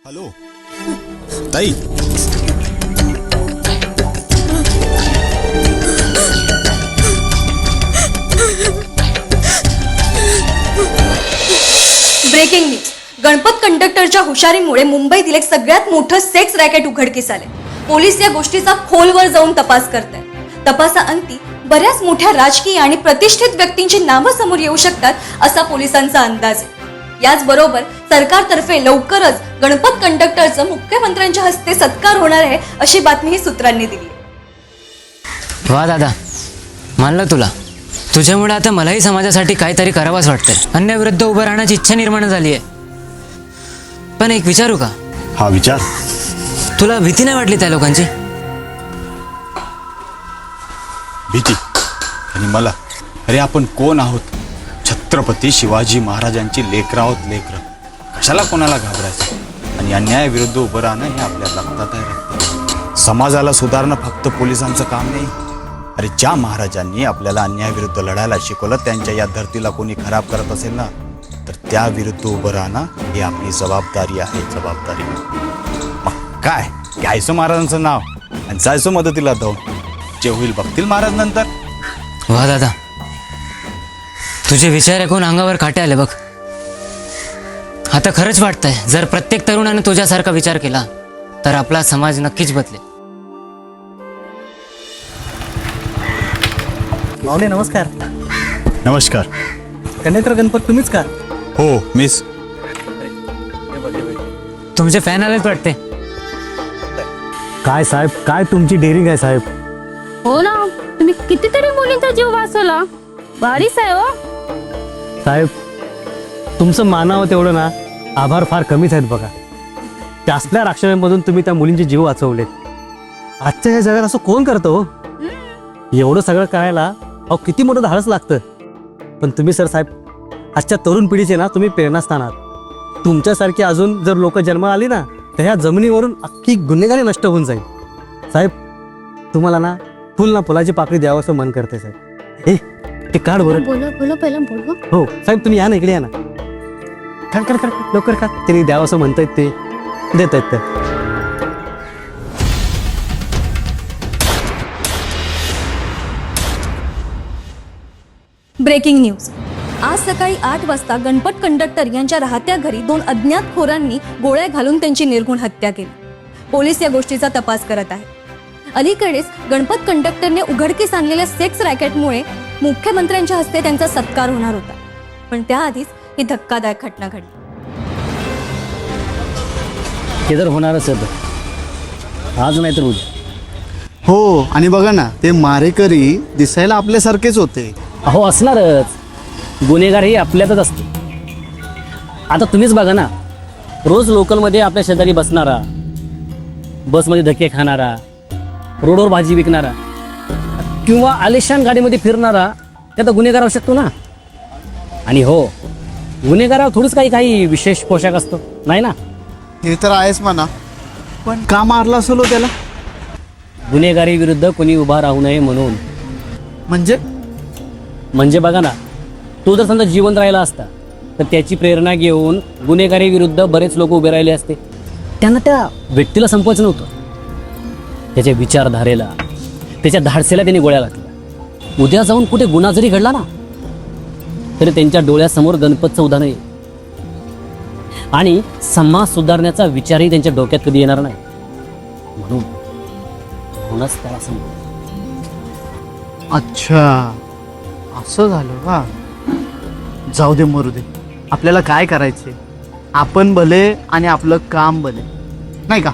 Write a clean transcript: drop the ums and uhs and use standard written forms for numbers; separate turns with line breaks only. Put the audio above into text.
Hello ताई,
breaking news. Ganpat कंडक्टरच्या हुशारीमुळे मुंबईतील एक सगळ्यात मोठं सेक्स रॅकेट उघडकीस आले. पोलीस या गोष्टीचा खोलवर जाऊन तपास करतायत. तपासाअंती बऱ्याच मोठ्या राजकीय आणि प्रतिष्ठित व्यक्तींची नावं समोर येऊ शकतात असा पोलिसांचा अंदाज आहे. याचबरोबर सरकारतर्फे लवकरच गणपत कंडक्टरचं मुख्यमंत्र्यांच्या हस्ते सत्कार होणार आहे अशी बातमीही सूत्रांनी दिली.
वा दादा, मानलं तुला. तुझ्यामुळे आता मलाही समाजासाठी काहीतरी करावंच वाटतंय. अन्यायाविरुद्ध उभं राहण्याची इच्छा निर्माण झाली आहे. पण एक विचारू का?
हा विचार.
तुला भीती नाही वाटली त्या लोकांची?
भीती? आणि मला? अरे आपण कोण आहोत? छत्रपती शिवाजी महाराजांची लेकरं आहोत. लेकरं कशाला कोणाला घाबरायचं? आणि अन्यायाविरुद्ध उभं राहणं हे आपल्या रक्तात आहे. समाजाला सुधारणं फक्त पोलिसांचं काम नाही. अरे ज्या महाराजांनी आपल्याला अन्यायाविरुद्ध लढायला शिकवलं, त्यांच्या या धरतीला कोणी खराब करत असेल ना, तर त्याविरुद्ध उभं राहणं ही आपली जबाबदारी आहे. जबाबदारी. मग काय घ्यायचं महाराजांचं नाव आणि जायचं मदतीला धावून. जे होईल बघतील महाराज नंतर.
वा दादा, तुझे विचार ऐकून अंगावर काटे आले बघ. आता खरंच वाटतंय जर प्रत्येक तरुणाने तुझ्यासारखा विचार केला तर आपला समाज नक्कीच बदलेल.
माऊली नमस्कार.
नमस्कार.
कंडक्टर गणपत तुम्हीच का?
हो मिस.
तुमचे फॅन आलेच वाटते.
काय साहेब, काय तुमची डेअरिंग आहे साहेब.
हो ना, तुम्ही कितीतरी मुलींचा जीव वाचवला. भारीच आहे हो
साहेब. तुमचं मानावं तेवढं ना, आभार फार कमीच आहेत बघा. त्यासल्या राक्षसांमधून तुम्ही त्या मुलींचे जीव वाचवलेत. आजच्या या जगात असं कोण करतो हो? एवढं सगळं करायला अहो किती मोठं धाडस लागतं. पण तुम्ही सर साहेब आजच्या तरुण पिढीचे ना तुम्ही प्रेरणास्थान आहात. तुमच्यासारखी अजून जर लोक जन्माला आली ना तर ह्या जमिनीवरून अख्खी गुन्हेगारी नष्ट होऊन जाईल. साहेब तुम्हाला ना फुल ना फुलाची पाकळी द्यावं असं मन करते साहेब. ते काढ बरं.
बोला बोला पहिला बोल.
हो साहेब तुम्ही या ना, इकडे या ना. काढ काढ काढ लवकर काढ. तरी द्यावं असं म्हणतायत ते देत आहेत ते.
Breaking news. आज सकाळी 8 वाजता गणपत कंडक्टर यांच्या राहत्या घरी 2 अज्ञात खोरांनी गोळ्या घालून त्यांची निर्घृण हत्या केली. पोलीस या गोष्टीचा तपास करत आहेत. अलीकडेच गणपत कंडक्टरने उघडकीस आणलेल्या सेक्स रॅकेटमुळे मुख्यमंत्र्यांच्या हस्ते त्यांचा सत्कार होणार होता. पण त्याआधीच ही धक्कादायक घटना घडली.
हे जर होणारच आहे आज नाही तर उद्या.
हो, आणि बघा ना, ते मारेकरी दिसायला आपल्यासारखेच होते.
अहो असणारच. गुन्हेगार ही आपल्यातच असते. आता तुम्हीच बघा ना, रोज लोकलमध्ये आपल्या शेजारी बसणारा, बसमध्ये धक्के खाणारा, रोडवर भाजी विकणारा किंवा आलिशान गाडीमध्ये फिरणारा त्यात गुन्हेगार होऊ शकतो ना. आणि हो, गुन्हेगारावर थोडंच काही विशेष पोशाख असतो नाही ना.
हे तर आहेच म्हणा, पण का मारला असेल हो त्याला?
गुन्हेगारी विरुद्ध कोणी उभा राहू नये म्हणून. म्हणजे बघा ना, तो जर समजा जिवंत राहिला असता तर त्याची प्रेरणा घेऊन गुन्हेगारी विरुद्ध बरेच लोक उभे राहिले असते. त्यांना त्या व्यक्तीला संपवायचं नव्हतं, त्याच्या विचारधारेला, त्याच्या धाडसेला त्यांनी गोळ्या घातल्या. उद्या जाऊन कुठे गुन्हा जरी घडला ना तरी त्यांच्या डोळ्यासमोर गणपतचं उदाहरण येईल आणि समाज सुधारण्याचा विचारही त्यांच्या डोक्यात कधी येणार नाही. म्हणूनच त्याला संपवलं.
अच्छा, असं झालं का? जाऊ दे, मरू दे. आपल्याला काय करायचे? आपण भले आणि आपलं काम भले, नाही का?